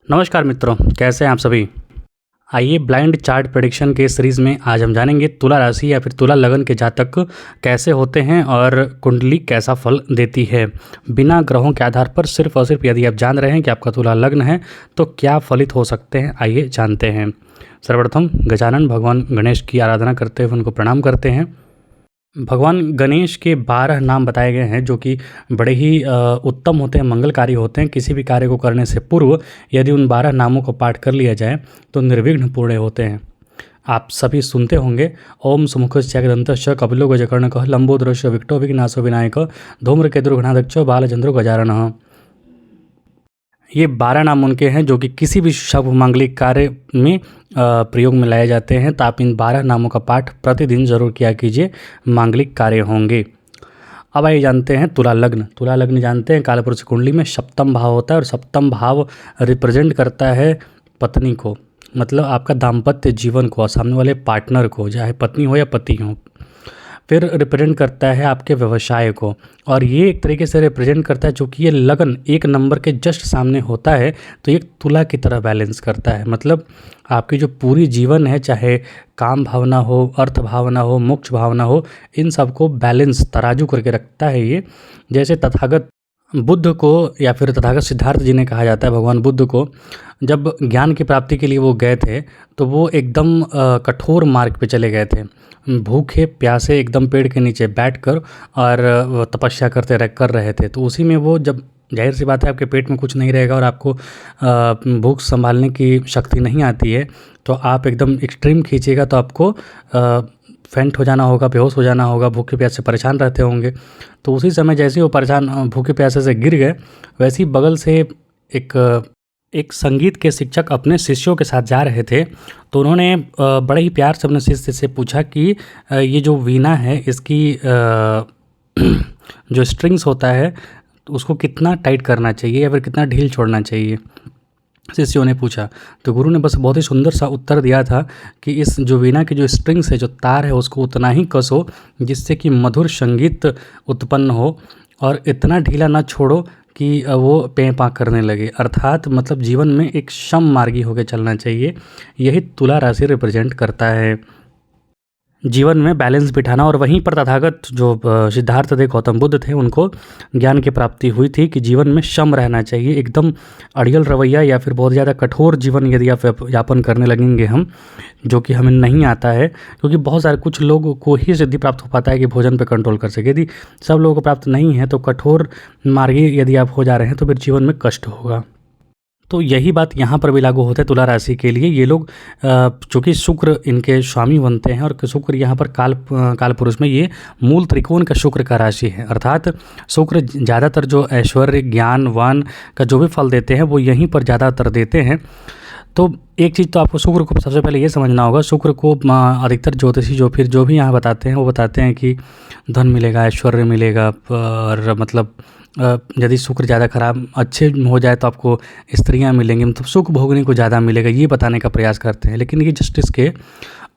नमस्कार मित्रों, कैसे हैं आप सभी। आइए ब्लाइंड चार्ट प्रेडिक्शन के सीरीज़ में आज हम जानेंगे तुला राशि या फिर तुला लगन के जातक कैसे होते हैं और कुंडली कैसा फल देती है। बिना ग्रहों के आधार पर सिर्फ और सिर्फ यदि आप जान रहे हैं कि आपका तुला लग्न है तो क्या फलित हो सकते हैं, आइए जानते हैं। सर्वप्रथम गजानन भगवान गणेश की आराधना करते हुए उनको प्रणाम करते हैं। भगवान गणेश के 12 नाम बताए गए हैं जो कि बड़े ही उत्तम होते हैं, मंगलकारी होते हैं। किसी भी कार्य को करने से पूर्व यदि उन 12 नामों को पाठ कर लिया जाए तो निर्विघ्न पूर्ण होते हैं। आप सभी सुनते होंगे। ओम सुमुखश्चैकदन्तश्च कपिलो गजकर्णकः लंबोदरश्च विकटो विघ्नाशो विनायकः धूम्रकेतुर्घ्नाध्यक्षो बालचंद्रो गजाननः। ये 12 नाम उनके हैं जो कि किसी भी शुभ मांगलिक कार्य में प्रयोग में लाए जाते हैं। तो आप इन 12 नामों का पाठ प्रतिदिन जरूर किया कीजिए, मांगलिक कार्य होंगे। अब आइए जानते हैं तुला लग्न। तुला लग्न जानते हैं कालपुरुष कुंडली में सप्तम भाव होता है और सप्तम भाव रिप्रेजेंट करता है पत्नी को, मतलब आपका दाम्पत्य जीवन को, सामने वाले पार्टनर को, चाहे पत्नी हो या पति हो। फिर रिप्रेजेंट करता है आपके व्यवसाय को, और ये एक तरीके से रिप्रेजेंट करता है चूँकि ये लगन एक नंबर के जस्ट सामने होता है तो ये तुला की तरह बैलेंस करता है। मतलब आपकी जो पूरी जीवन है, चाहे काम भावना हो, अर्थ भावना हो, मोक्ष भावना हो, इन सबको बैलेंस तराजू करके रखता है ये। जैसे तथागत बुद्ध को या फिर तथागत सिद्धार्थ जी ने कहा जाता है, भगवान बुद्ध को जब ज्ञान की प्राप्ति के लिए वो गए थे तो वो एकदम कठोर मार्ग पे चले गए थे, भूखे प्यासे एकदम पेड़ के नीचे बैठकर और तपस्या कर रहे थे। तो उसी में वो, जब जाहिर सी बात है आपके पेट में कुछ नहीं रहेगा और आपको भूख संभालने की शक्ति नहीं आती है तो आप एकदम एक्सट्रीम खींचिएगा तो आपको फेंट हो जाना होगा, बेहोश हो जाना होगा, भूखे प्यासे से परेशान रहते होंगे। तो उसी समय जैसे ही वो परेशान भूखे प्यासे से गिर गए, वैसे ही बगल से एक संगीत के शिक्षक अपने शिष्यों के साथ जा रहे थे। तो उन्होंने बड़े ही प्यार से अपने शिष्य से पूछा कि ये जो वीणा है इसकी जो स्ट्रिंग्स होता है तो उसको कितना टाइट करना चाहिए या फिर कितना ढील छोड़ना चाहिए, शिष्यों ने पूछा। तो गुरु ने बस बहुत ही सुंदर सा उत्तर दिया था कि इस जो वीणा की जो स्ट्रिंग्स है, जो तार है, उसको उतना ही कसो जिससे कि मधुर संगीत उत्पन्न हो, और इतना ढीला ना छोड़ो कि वो पें पाँ करने लगे। अर्थात मतलब जीवन में एक सम मार्गी होकर चलना चाहिए। यही तुला राशि रिप्रेजेंट करता है, जीवन में बैलेंस बिठाना। और वहीं पर तथागत जो सिद्धार्थ थे, गौतम बुद्ध थे, उनको ज्ञान की प्राप्ति हुई थी कि जीवन में सम रहना चाहिए। एकदम अड़ियल रवैया या फिर बहुत ज़्यादा कठोर जीवन यदि आप यापन करने लगेंगे हम, जो कि हमें नहीं आता है, क्योंकि बहुत सारे कुछ लोगों को ही सिद्धि प्राप्त हो पाता है कि भोजन पर कंट्रोल कर सके। यदि सब लोगों को प्राप्त नहीं है तो कठोर मार्गी यदि आप हो जा रहे हैं तो फिर जीवन में कष्ट होगा। तो यही बात यहाँ पर भी लागू होता है तुला राशि के लिए। ये लोग चूँकि शुक्र इनके स्वामी बनते हैं, और शुक्र यहाँ पर काल पुरुष में ये मूल त्रिकोण का शुक्र का राशि है। अर्थात शुक्र ज़्यादातर जो ऐश्वर्य ज्ञान वान का जो भी फल देते हैं वो यहीं पर ज़्यादातर देते हैं। तो एक चीज़ तो आपको शुक्र को सबसे पहले ये समझना होगा, शुक्र को अधिकतर ज्योतिषी जो भी यहाँ बताते हैं वो बताते हैं कि धन मिलेगा, ऐश्वर्य मिलेगा, और मतलब यदि शुक्र ज़्यादा खराब अच्छे हो जाए तो आपको स्त्रियां मिलेंगी, मतलब सुख भोगने को ज़्यादा मिलेगा, ये बताने का प्रयास करते हैं। लेकिन ये जस्टिस के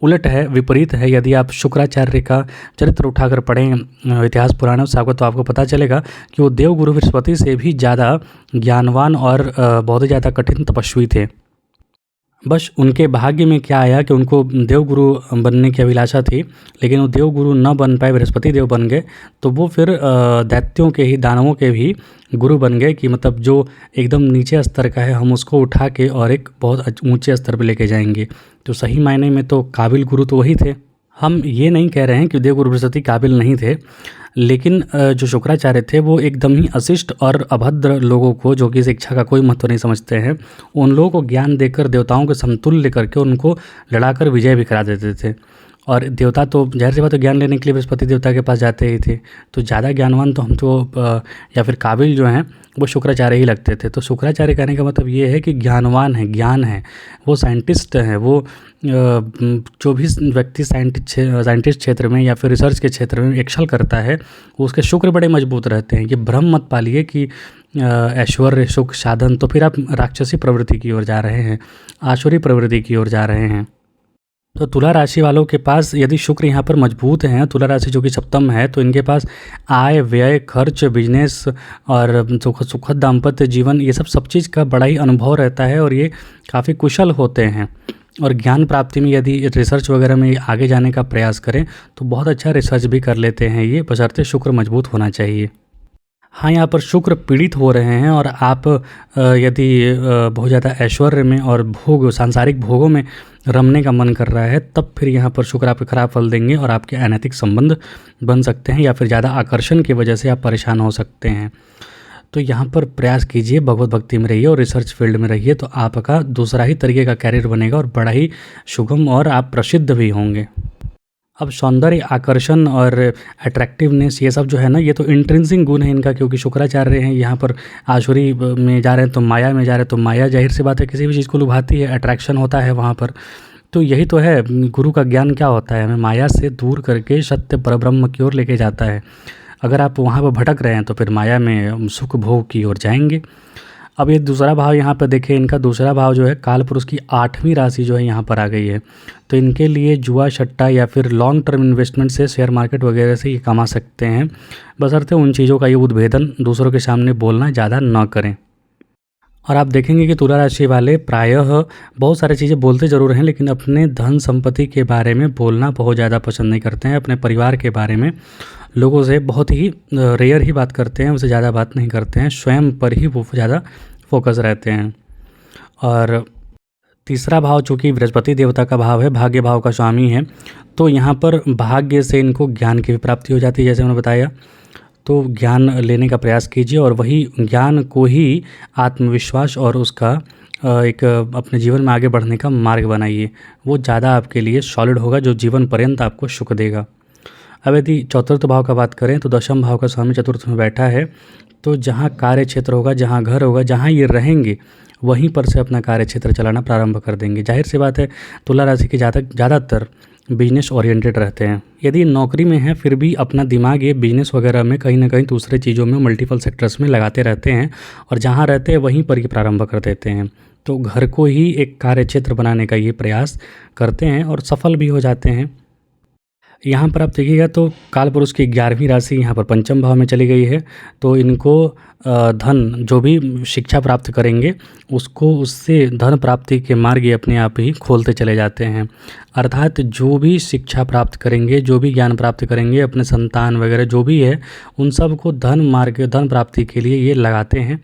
उलट है, विपरीत है। यदि आप शुक्राचार्य का चरित्र उठाकर पढ़ें इतिहास पुराणों से आपको, तो आपको पता चलेगा कि वो देवगुरु बृहस्पति से भी ज़्यादा ज्ञानवान और बहुत ही ज़्यादा कठिन तपस्वी थे। बस उनके भाग्य में क्या आया कि उनको देवगुरु बनने की अभिलाषा थी, लेकिन वो देवगुरु न बन पाए, बृहस्पति देव बन गए। तो वो फिर दैत्यों के ही, दानवों के भी गुरु बन गए, कि मतलब जो एकदम नीचे स्तर का है हम उसको उठा के और एक बहुत ऊंचे स्तर पर लेके जाएंगे। तो सही मायने में तो काबिल गुरु तो वही थे। हम ये नहीं कह रहे हैं कि देवगुरु बृहस्पति काबिल नहीं थे, लेकिन जो शुक्राचार्य थे वो एकदम ही अशिष्ट और अभद्र लोगों को, जो कि शिक्षा का कोई महत्व नहीं समझते हैं, उन लोगों को ज्ञान देकर देवताओं के समतुल्य करके उनको लड़ाकर विजय भी करा देते थे। और देवता तो जाहिर सी बात है ज्ञान लेने के लिए बृहस्पति देवता के पास जाते ही थे। तो ज़्यादा ज्ञानवान तो हम तो या फिर काबिल जो हैं वो शुक्राचार्य ही लगते थे। तो शुक्राचार्य कहने का मतलब ये है कि ज्ञानवान है, ज्ञान है, वो साइंटिस्ट हैं, वो जो भी व्यक्ति साइंटिस्ट क्षेत्र में या फिर रिसर्च के क्षेत्र में एक्सेल करता है उसके शुक्र बड़े मजबूत रहते हैं। ये भ्रम मत पालिए कि ऐश्वर्य सुख साधन, तो फिर आप राक्षसी प्रवृत्ति की ओर जा रहे हैं, आसुरी प्रवृत्ति की ओर जा रहे हैं। तो तुला राशि वालों के पास यदि शुक्र यहाँ पर मजबूत हैं, तुला राशि जो कि सप्तम है, तो इनके पास आय, व्यय, खर्च, बिजनेस और सुखद दाम्पत्य जीवन, ये सब चीज़ का बड़ा ही अनुभव रहता है और ये काफ़ी कुशल होते हैं। और ज्ञान प्राप्ति में यदि रिसर्च वगैरह में आगे जाने का प्रयास करें तो बहुत अच्छा रिसर्च भी कर लेते हैं ये, बशर्ते शुक्र मजबूत होना चाहिए। हाँ, यहाँ पर शुक्र पीड़ित हो रहे हैं और आप यदि बहुत ज़्यादा ऐश्वर्य में और सांसारिक भोगों में रमने का मन कर रहा है, तब फिर यहाँ पर शुक्र आपके खराब फल देंगे और आपके अनैतिक संबंध बन सकते हैं या फिर ज़्यादा आकर्षण की वजह से आप परेशान हो सकते हैं। तो यहाँ पर प्रयास कीजिए, भगवत भक्ति में रहिए और रिसर्च फील्ड में रहिए, तो आपका दूसरा ही तरीके का कैरियर बनेगा और बड़ा ही सुगम और आप प्रसिद्ध भी होंगे। अब सौंदर्य, आकर्षण और अट्रैक्टिवनेस, ये सब जो है ना, ये तो इंट्रिंसिक गुण है इनका, क्योंकि शुक्राचार्य हैं यहाँ पर आसुरी में जा रहे हैं तो माया में जा रहे हैं, तो माया जाहिर सी बात है किसी भी चीज़ को लुभाती है, अट्रैक्शन होता है वहाँ पर। तो यही तो है गुरु का ज्ञान, क्या होता है, हमें माया से दूर करके सत्य परब्रह्म की ओर लेके जाता है। अगर आप वहाँ पर भटक रहे हैं तो फिर माया में सुख भोग की ओर जाएंगे। अब ये दूसरा भाव यहाँ पर देखें, इनका दूसरा भाव जो है कालपुरुष की 8वीं राशि जो है यहाँ पर आ गई है। तो इनके लिए जुआ, सट्टा या फिर लॉन्ग टर्म इन्वेस्टमेंट से, शेयर मार्केट वगैरह से ये कमा सकते हैं, बशर्ते उन चीज़ों का ये उद्भेदन दूसरों के सामने बोलना ज़्यादा न करें। और आप देखेंगे कि तुला राशि वाले प्रायः बहुत सारी चीज़ें बोलते ज़रूर हैं, लेकिन अपने धन संपत्ति के बारे में बोलना बहुत ज़्यादा पसंद नहीं करते हैं। अपने परिवार के बारे में लोगों से बहुत ही रेयर ही बात करते हैं, उससे ज़्यादा बात नहीं करते हैं, स्वयं पर ही वो ज़्यादा फोकस रहते हैं। और तीसरा भाव चूँकि बृहस्पति देवता का भाव है, भाग्य भाव का स्वामी है, तो यहाँ पर भाग्य से इनको ज्ञान की भी प्राप्ति हो जाती है, जैसे मैंने बताया। तो ज्ञान लेने का प्रयास कीजिए और वही ज्ञान को ही आत्मविश्वास और उसका एक अपने जीवन में आगे बढ़ने का मार्ग बनाइए, वो ज़्यादा आपके लिए सॉलिड होगा, जो जीवन पर्यंत आपको सुख देगा। अब यदि चतुर्थ भाव का बात करें तो दशम भाव का स्वामी चतुर्थ में बैठा है, तो जहाँ कार्य क्षेत्र होगा, जहाँ घर होगा, जहाँ ये रहेंगे, वहीं पर से अपना कार्य क्षेत्र चलाना प्रारंभ कर देंगे। जाहिर सी बात है तुला राशि के जातक ज़्यादातर बिजनेस ओरिएंटेड रहते हैं। यदि नौकरी में है फिर भी अपना दिमाग ये बिजनेस वगैरह में कहीं ना कहीं दूसरे चीज़ों में, मल्टीपल सेक्टर्स में लगाते रहते हैं और जहाँ रहते हैं वहीं पर ये प्रारंभ कर देते हैं। तो घर को ही एक कार्य क्षेत्र बनाने का ये प्रयास करते हैं और सफल भी हो जाते हैं। यहाँ पर आप देखिएगा तो कालपुरुष की 11वीं राशि यहाँ पर पंचम भाव में चली गई है, तो इनको धन, जो भी शिक्षा प्राप्त करेंगे उसको, उससे धन प्राप्ति के मार्ग ये अपने आप ही खोलते चले जाते हैं। अर्थात जो भी शिक्षा प्राप्त करेंगे, जो भी ज्ञान प्राप्त करेंगे, अपने संतान वगैरह जो भी है, उन सब को धन मार्ग, धन प्राप्ति के लिए ये लगाते हैं,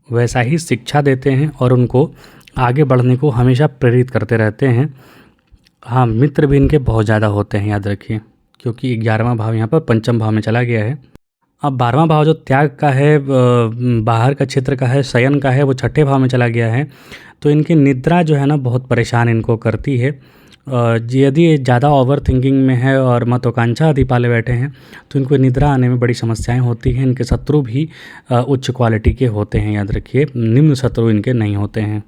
वैसा ही शिक्षा देते हैं और उनको आगे बढ़ने को हमेशा प्रेरित करते रहते हैं। हाँ, मित्र भी इनके बहुत ज़्यादा होते हैं, याद रखिए, क्योंकि 11वां भाव यहाँ पर पंचम भाव में चला गया है। अब 12वां भाव जो त्याग का है, बाहर का क्षेत्र का है, शयन का है, वो छठे भाव में चला गया है। तो इनकी निद्रा जो है ना बहुत परेशान इनको करती है। यदि ज़्यादा ओवर थिंकिंग में है और महत्वाकांक्षा आदि पाले बैठे हैं तो इनको निद्रा आने में बड़ी समस्याएं होती हैं। इनके शत्रु भी उच्च क्वालिटी के होते हैं, याद रखिए, निम्न शत्रु इनके नहीं होते हैं।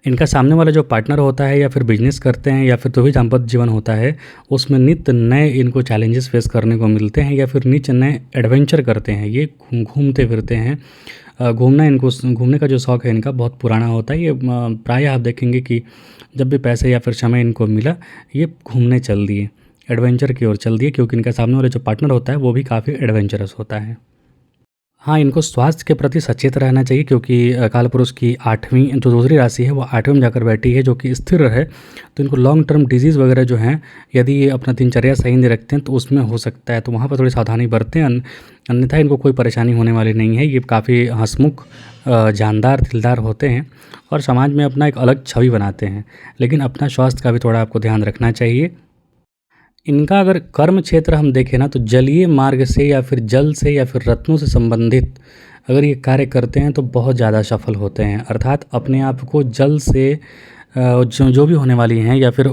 इनका सामने वाला जो पार्टनर होता है या फिर बिजनेस करते हैं या फिर जो भी दाम्पत्य जीवन होता है, उसमें नित्य नए इनको चैलेंजेस फेस करने को मिलते हैं या फिर नित्य नए एडवेंचर करते हैं। ये घूमते फिरते हैं, घूमना, इनको घूमने का जो शौक़ है इनका बहुत पुराना होता है। ये प्रायः आप देखेंगे कि जब भी पैसे या फिर समय इनको मिला, ये घूमने चल दिए, एडवेंचर की ओर चल दिए, क्योंकि इनका सामने वाला जो पार्टनर होता है वो भी काफ़ी एडवेंचरस होता है। हाँ, इनको स्वास्थ्य के प्रति सचेत रहना चाहिए, क्योंकि कालपुरुष की 8वीं जो दूसरी राशि है वो 8वीं में जाकर बैठी है, जो कि स्थिर है। तो इनको लॉन्ग टर्म डिजीज़ वगैरह जो हैं, यदि ये अपना दिनचर्या सही नहीं रखते हैं तो उसमें हो सकता है, तो वहाँ पर थोड़ी सावधानी बरतें। अन्यथा इनको कोई परेशानी होने वाली नहीं है। ये काफ़ी हंसमुख, जानदार, दिलदार होते हैं और समाज में अपना एक अलग छवि बनाते हैं, लेकिन अपना स्वास्थ्य का भी थोड़ा आपको ध्यान रखना चाहिए। इनका अगर कर्म क्षेत्र हम देखें ना, तो जलीय मार्ग से या फिर जल से या फिर रत्नों से संबंधित अगर ये कार्य करते हैं तो बहुत ज़्यादा सफल होते हैं। अर्थात अपने आप को जल से जो भी होने वाली हैं, या फिर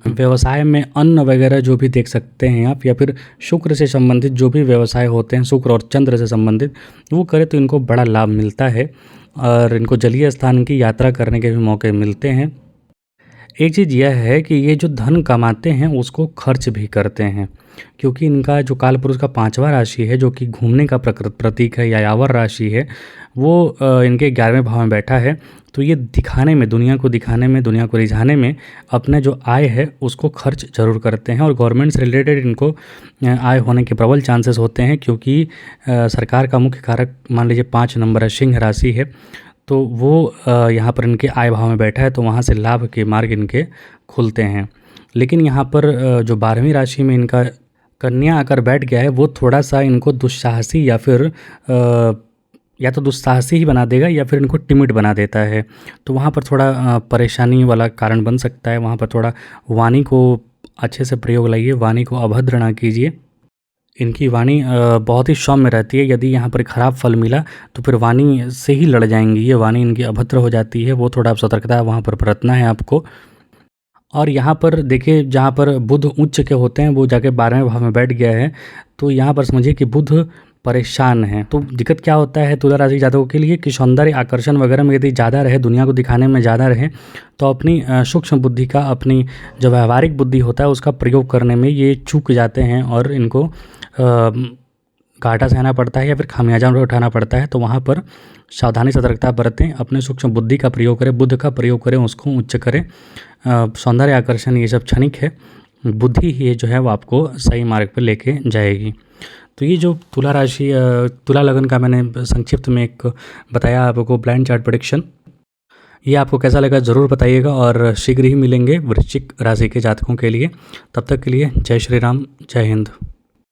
व्यवसाय में अन्न वगैरह जो भी देख सकते हैं आप, या फिर शुक्र से संबंधित जो भी व्यवसाय होते हैं, शुक्र और चंद्र से संबंधित, वो करें तो इनको बड़ा लाभ मिलता है और इनको जलीय स्थान की यात्रा करने के भी मौके मिलते हैं। एक चीज़ यह है कि ये जो धन कमाते हैं उसको खर्च भी करते हैं, क्योंकि इनका जो कालपुरुष का 5वां राशि है जो कि घूमने का प्रतीक है, यायावर राशि है, वो इनके 11वें भाव में बैठा है। तो ये दिखाने में, दुनिया को दिखाने में, दुनिया को रिझाने में अपने जो आय है उसको खर्च ज़रूर करते हैं। और गवर्नमेंट से रिलेटेड इनको आय होने के प्रबल चांसेस होते हैं, क्योंकि सरकार का मुख्य कारक मान लीजिए 5 नंबर है, सिंह राशि है, तो वो यहाँ पर इनके आय भाव में बैठा है, तो वहाँ से लाभ के मार्ग इनके खुलते हैं। लेकिन यहाँ पर जो 12वीं राशि में इनका कन्या आकर बैठ गया है, वो थोड़ा-सा इनको दुस्साहसी या तो दुस्साहसी ही बना देगा या फिर इनको टिमिड बना देता है। तो वहाँ पर थोड़ा परेशानी वाला कारण बन सकता है। वहाँ पर थोड़ा वाणी को अच्छे से प्रयोग लाइए, वाणी को अभद्र ना कीजिए। इनकी वाणी बहुत ही सौम्य रहती है। यदि यहाँ पर खराब फल मिला तो फिर वाणी से ही लड़ जाएंगी, ये वाणी इनकी अभद्र हो जाती है। वो थोड़ा आप सतर्कता वहाँ पर बरतना है आपको। और यहाँ पर देखिए, जहाँ पर बुध उच्च के होते हैं वो जाके 12वें भाव में बैठ गया है, तो यहाँ पर समझिए कि बुध परेशान है। तो दिक्कत क्या होता है तुला राशि जातकों के लिए कि सौंदर्य आकर्षण वगैरह में यदि ज़्यादा रहे, दुनिया को दिखाने में ज़्यादा रहे, तो अपनी सूक्ष्म बुद्धि का, अपनी जो व्यवहारिक बुद्धि होता है उसका प्रयोग करने में ये चूक जाते हैं और इनको घाटा सहना पड़ता है या फिर खामियाजा उठाना पड़ता है। तो वहाँ पर सावधानी सतर्कता बरतें, अपने सूक्ष्म बुद्धि का प्रयोग करें, बुद्ध का प्रयोग करें, उसको उच्च करें। सौंदर्य आकर्षण ये सब क्षणिक है, बुद्धि ही जो है वो आपको सही मार्ग पर लेके जाएगी। तो ये जो तुला राशि, तुला लगन का मैंने संक्षिप्त में एक बताया आपको ब्लाइंड चार्ट प्रेडिक्शन, ये आपको कैसा लगा ज़रूर बताइएगा। और शीघ्र ही मिलेंगे वृश्चिक राशि के जातकों के लिए। तब तक के लिए जय श्री राम, जय हिंद।